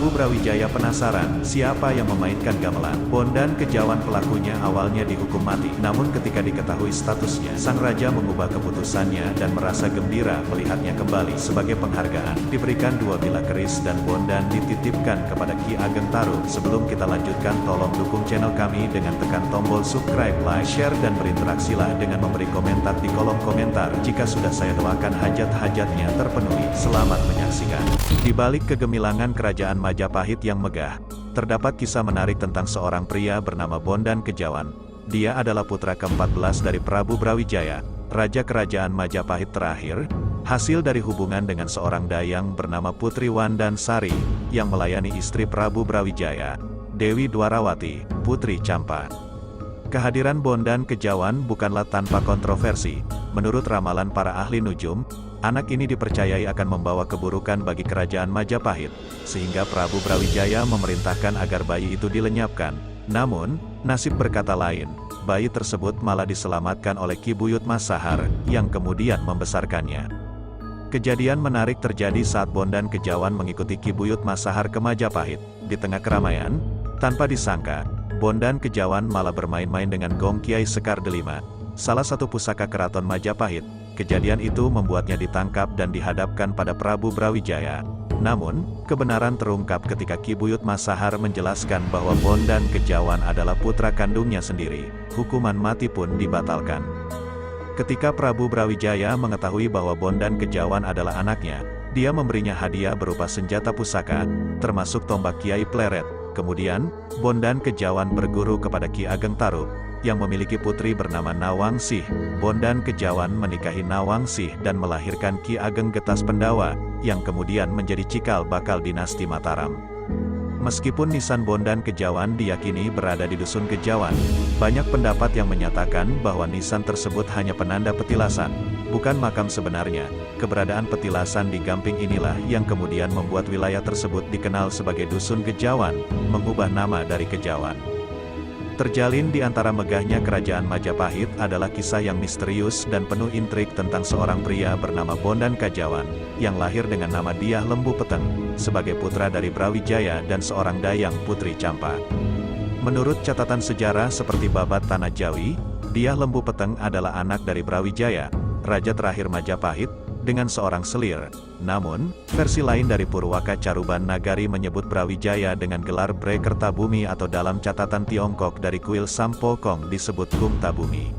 Prabu Brawijaya penasaran siapa yang memainkan gamelan. Bondan Kejawan pelakunya awalnya dihukum mati, namun ketika diketahui statusnya, sang raja mengubah keputusannya dan merasa gembira melihatnya kembali. Sebagai penghargaan, diberikan 2 bilah keris dan Bondan dititipkan kepada Ki Ageng Taruh. Sebelum kita lanjutkan, tolong dukung channel kami dengan tekan tombol subscribe, like, share, dan berinteraksilah dengan memberi komentar di kolom komentar. Jika sudah saya doakan hajat-hajatnya terpenuhi. Selamat menyaksikan. Di balik kegemilangan kerajaan Majapahit yang megah, terdapat kisah menarik tentang seorang pria bernama Bondan Kejawan. Dia adalah putra ke-14 dari Prabu Brawijaya, raja kerajaan Majapahit terakhir, hasil dari hubungan dengan seorang dayang bernama Putri Wandansari, yang melayani istri Prabu Brawijaya, Dewi Dwarawati, Putri Campa. Kehadiran Bondan Kejawan bukanlah tanpa kontroversi. Menurut ramalan para ahli nujum, anak ini dipercayai akan membawa keburukan bagi kerajaan Majapahit, sehingga Prabu Brawijaya memerintahkan agar bayi itu dilenyapkan. Namun, nasib berkata lain, bayi tersebut malah diselamatkan oleh Ki Buyut Masahar, yang kemudian membesarkannya. Kejadian menarik terjadi saat Bondan Kejawan mengikuti Ki Buyut Masahar ke Majapahit. Di tengah keramaian, tanpa disangka, Bondan Kejawan malah bermain-main dengan Gong Kiai Sekar Delima, salah satu pusaka keraton Majapahit. Kejadian itu membuatnya ditangkap dan dihadapkan pada Prabu Brawijaya. Namun, kebenaran terungkap ketika Ki Buyut Masahar menjelaskan bahwa Bondan Kejawan adalah putra kandungnya sendiri. Hukuman mati pun dibatalkan. Ketika Prabu Brawijaya mengetahui bahwa Bondan Kejawan adalah anaknya, dia memberinya hadiah berupa senjata pusaka, termasuk tombak Kiai Pleret. Kemudian, Bondan Kejawan berguru kepada Ki Ageng Taruh, yang memiliki putri bernama Nawangsih. Bondan Kejawan menikahi Nawangsih dan melahirkan Ki Ageng Getas Pendawa, yang kemudian menjadi cikal bakal dinasti Mataram. Meskipun nisan Bondan Kejawan diyakini berada di Dusun Kejawan, banyak pendapat yang menyatakan bahwa nisan tersebut hanya penanda petilasan, bukan makam sebenarnya. Keberadaan petilasan di Gamping inilah yang kemudian membuat wilayah tersebut dikenal sebagai Dusun Kejawan, mengubah nama dari Kejawan. Terjalin di antara megahnya kerajaan Majapahit adalah kisah yang misterius dan penuh intrik tentang seorang pria bernama Bondan Kejawan, yang lahir dengan nama Diah Lembu Peteng, sebagai putra dari Brawijaya dan seorang dayang Putri Campa. Menurut catatan sejarah seperti Babat Tanah Jawi, Diah Lembu Peteng adalah anak dari Brawijaya, raja terakhir Majapahit, dengan seorang selir. Namun, versi lain dari Purwaka Caruban Nagari menyebut Brawijaya dengan gelar Bre Kertabumi atau dalam catatan Tiongkok dari kuil Sampokong disebut Kum Tabumi.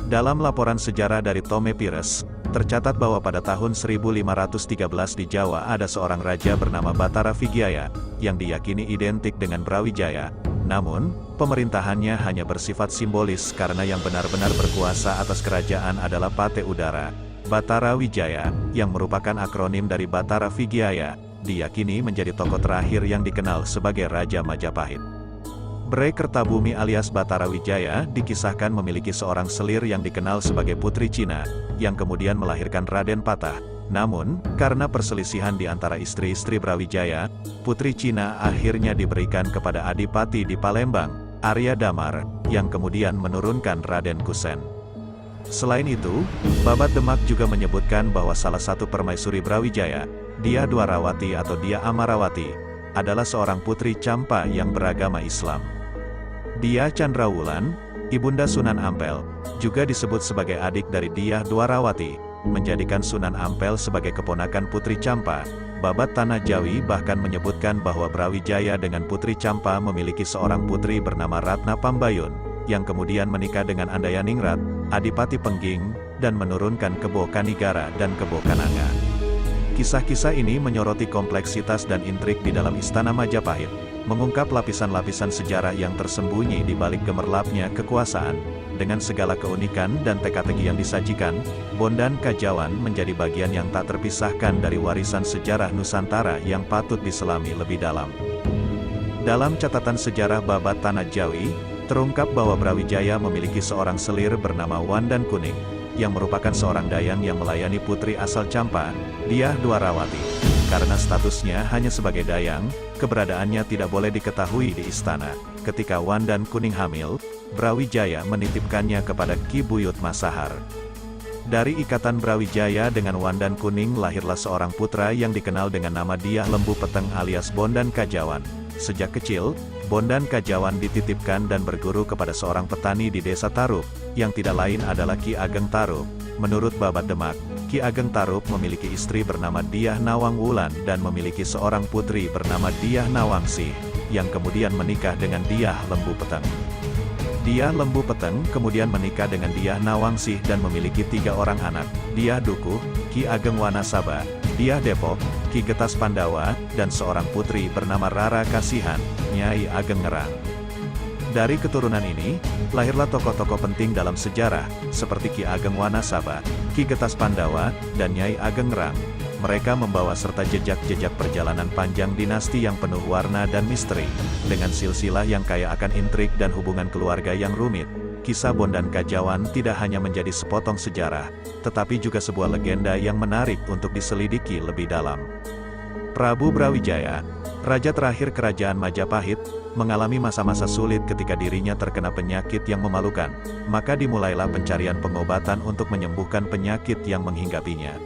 Dalam laporan sejarah dari Tome Pires, tercatat bahwa pada tahun 1513 di Jawa ada seorang raja bernama Batara Vigiaya, yang diyakini identik dengan Brawijaya. Namun, pemerintahannya hanya bersifat simbolis karena yang benar-benar berkuasa atas kerajaan adalah Pate Udara, Batara Wijaya, yang merupakan akronim dari Batara Vigiaya, diyakini menjadi tokoh terakhir yang dikenal sebagai Raja Majapahit. Bre Kertabumi alias Batara Wijaya dikisahkan memiliki seorang selir yang dikenal sebagai Putri Cina, yang kemudian melahirkan Raden Patah. Namun, karena perselisihan di antara istri-istri Brawijaya, Putri Cina akhirnya diberikan kepada Adipati di Palembang, Arya Damar, yang kemudian menurunkan Raden Kusen. Selain itu, Babat Demak juga menyebutkan bahwa salah satu permaisuri Brawijaya, Diah Dwarawati atau Diah Amarawati, adalah seorang putri Campa yang beragama Islam. Diah Chandrawulan, ibunda Sunan Ampel, juga disebut sebagai adik dari Diah Dwarawati, menjadikan Sunan Ampel sebagai keponakan Putri Campa. Babat Tanah Jawi bahkan menyebutkan bahwa Brawijaya dengan Putri Campa memiliki seorang putri bernama Ratna Pambayun, yang kemudian menikah dengan Andayaningrat, Adipati Pengging, dan menurunkan Kebo Kanigara dan Kebo Kananga. Kisah-kisah ini menyoroti kompleksitas dan intrik di dalam Istana Majapahit, mengungkap lapisan-lapisan sejarah yang tersembunyi di balik gemerlapnya kekuasaan. Dengan segala keunikan dan teka-teki yang disajikan, Bondan Kejawan menjadi bagian yang tak terpisahkan dari warisan sejarah Nusantara yang patut diselami lebih dalam. Dalam catatan sejarah Babat Tanah Jawi, terungkap bahwa Brawijaya memiliki seorang selir bernama Wandan Kuning, yang merupakan seorang dayang yang melayani putri asal Campa, Diah Dwarawati. Karena statusnya hanya sebagai dayang, keberadaannya tidak boleh diketahui di istana. Ketika Wandan Kuning hamil, Brawijaya menitipkannya kepada Ki Buyut Masahar. Dari ikatan Brawijaya dengan Wandan Kuning lahirlah seorang putra yang dikenal dengan nama Dyah Lembu Peteng alias Bondan Kajawan. Sejak kecil, Bondan Kajawan dititipkan dan berguru kepada seorang petani di desa Tarup, yang tidak lain adalah Ki Ageng Tarup. Menurut Babat Demak, Ki Ageng Tarup memiliki istri bernama Dyah Nawang Wulan dan memiliki seorang putri bernama Dyah Nawangsih, yang kemudian menikah dengan Dyah Lembu Peteng. Dyah Lembu Peteng kemudian menikah dengan Dyah Nawangsih dan memiliki 3 orang anak, Dyah Dukuh, Ki Ageng Wanasaba, Dyah Depok, Ki Getas Pandawa, dan seorang putri bernama Rara Kasihan, Nyai Ageng Ngerang. Dari keturunan ini, lahirlah tokoh-tokoh penting dalam sejarah, seperti Ki Ageng Wanasaba, Ki Getas Pandawa, dan Nyai Ageng Ngerang. Mereka membawa serta jejak-jejak perjalanan panjang dinasti yang penuh warna dan misteri. Dengan silsilah yang kaya akan intrik dan hubungan keluarga yang rumit, kisah Bondan Kajawan tidak hanya menjadi sepotong sejarah, tetapi juga sebuah legenda yang menarik untuk diselidiki lebih dalam. Prabu Brawijaya, raja terakhir kerajaan Majapahit, mengalami masa-masa sulit ketika dirinya terkena penyakit yang memalukan, maka dimulailah pencarian pengobatan untuk menyembuhkan penyakit yang menghinggapinya.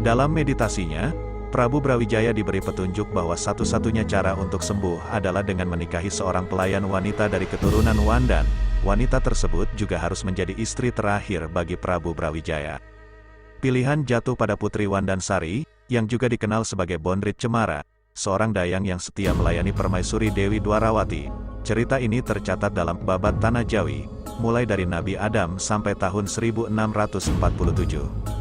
Dalam meditasinya, Prabu Brawijaya diberi petunjuk bahwa satu-satunya cara untuk sembuh adalah dengan menikahi seorang pelayan wanita dari keturunan Wandan. Wanita tersebut juga harus menjadi istri terakhir bagi Prabu Brawijaya. Pilihan jatuh pada Putri Wandansari, yang juga dikenal sebagai Bondrit Cemara, seorang dayang yang setia melayani Permaisuri Dewi Dwarawati. Cerita ini tercatat dalam Babat Tanah Jawi, mulai dari Nabi Adam sampai tahun 1647.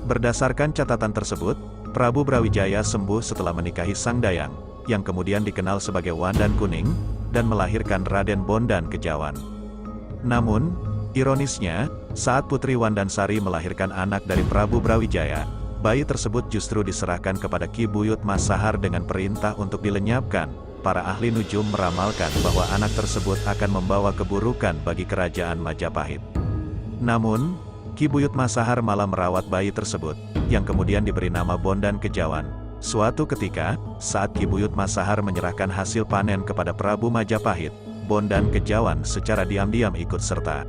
Berdasarkan catatan tersebut, Prabu Brawijaya sembuh setelah menikahi sang dayang, yang kemudian dikenal sebagai Wandan Kuning, dan melahirkan Raden Bondan Kejawan. Namun, ironisnya, saat Putri Wandansari melahirkan anak dari Prabu Brawijaya, bayi tersebut justru diserahkan kepada Ki Buyut Masahar dengan perintah untuk dilenyapkan. Para ahli nujum meramalkan bahwa anak tersebut akan membawa keburukan bagi kerajaan Majapahit. Namun, Ki Buyut Masahar malah merawat bayi tersebut, yang kemudian diberi nama Bondan Kejawan. Suatu ketika, saat Ki Buyut Masahar menyerahkan hasil panen kepada Prabu Majapahit, Bondan Kejawan secara diam-diam ikut serta.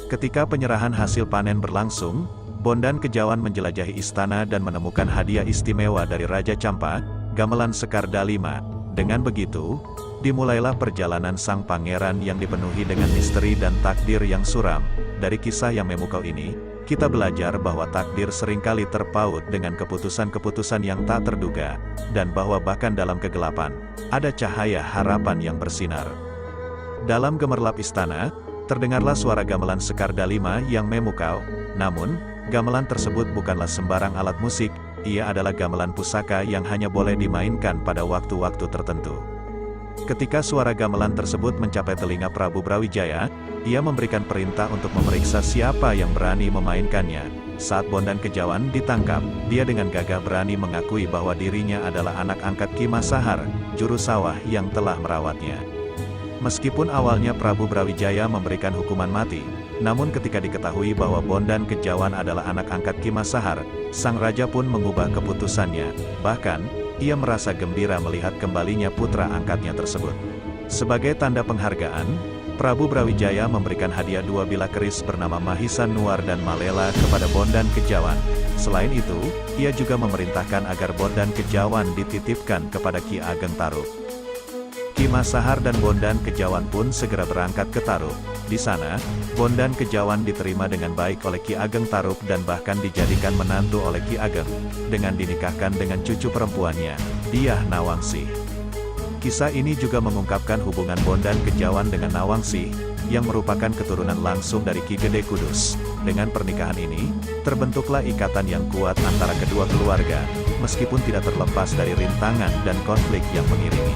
Ketika penyerahan hasil panen berlangsung, Bondan Kejawan menjelajahi istana dan menemukan hadiah istimewa dari Raja Campa, Gamelan Sekar Dalima. Dengan begitu, dimulailah perjalanan sang pangeran yang dipenuhi dengan misteri dan takdir yang suram. Dari kisah yang memukau ini, kita belajar bahwa takdir seringkali terpaut dengan keputusan-keputusan yang tak terduga, dan bahwa bahkan dalam kegelapan, ada cahaya harapan yang bersinar. Dalam gemerlap istana, terdengarlah suara gamelan Sekar Dalima yang memukau. Namun, gamelan tersebut bukanlah sembarang alat musik, ia adalah gamelan pusaka yang hanya boleh dimainkan pada waktu-waktu tertentu. Ketika suara gamelan tersebut mencapai telinga Prabu Brawijaya, ia memberikan perintah untuk memeriksa siapa yang berani memainkannya. Saat Bondan Kejawan ditangkap, dia dengan gagah berani mengakui bahwa dirinya adalah anak angkat Ki Masahar, juru sawah yang telah merawatnya. Meskipun awalnya Prabu Brawijaya memberikan hukuman mati, namun ketika diketahui bahwa Bondan Kejawan adalah anak angkat Ki Masahar, sang raja pun mengubah keputusannya. Bahkan, ia merasa gembira melihat kembalinya putra angkatnya tersebut. Sebagai tanda penghargaan, Prabu Brawijaya memberikan hadiah 2 bilah keris bernama Mahisan Nuar dan Malela kepada Bondan Kejawan. Selain itu, ia juga memerintahkan agar Bondan Kejawan dititipkan kepada Ki Ageng Tarup. Ki Masahar dan Bondan Kejawan pun segera berangkat ke Tarup. Di sana, Bondan Kejawan diterima dengan baik oleh Ki Ageng Tarup dan bahkan dijadikan menantu oleh Ki Ageng, dengan dinikahkan dengan cucu perempuannya, Dyah Nawangsih. Kisah ini juga mengungkapkan hubungan Bondan Kejawan dengan Nawangsih, yang merupakan keturunan langsung dari Ki Gede Kudus. Dengan pernikahan ini, terbentuklah ikatan yang kuat antara kedua keluarga, meskipun tidak terlepas dari rintangan dan konflik yang mengiringi.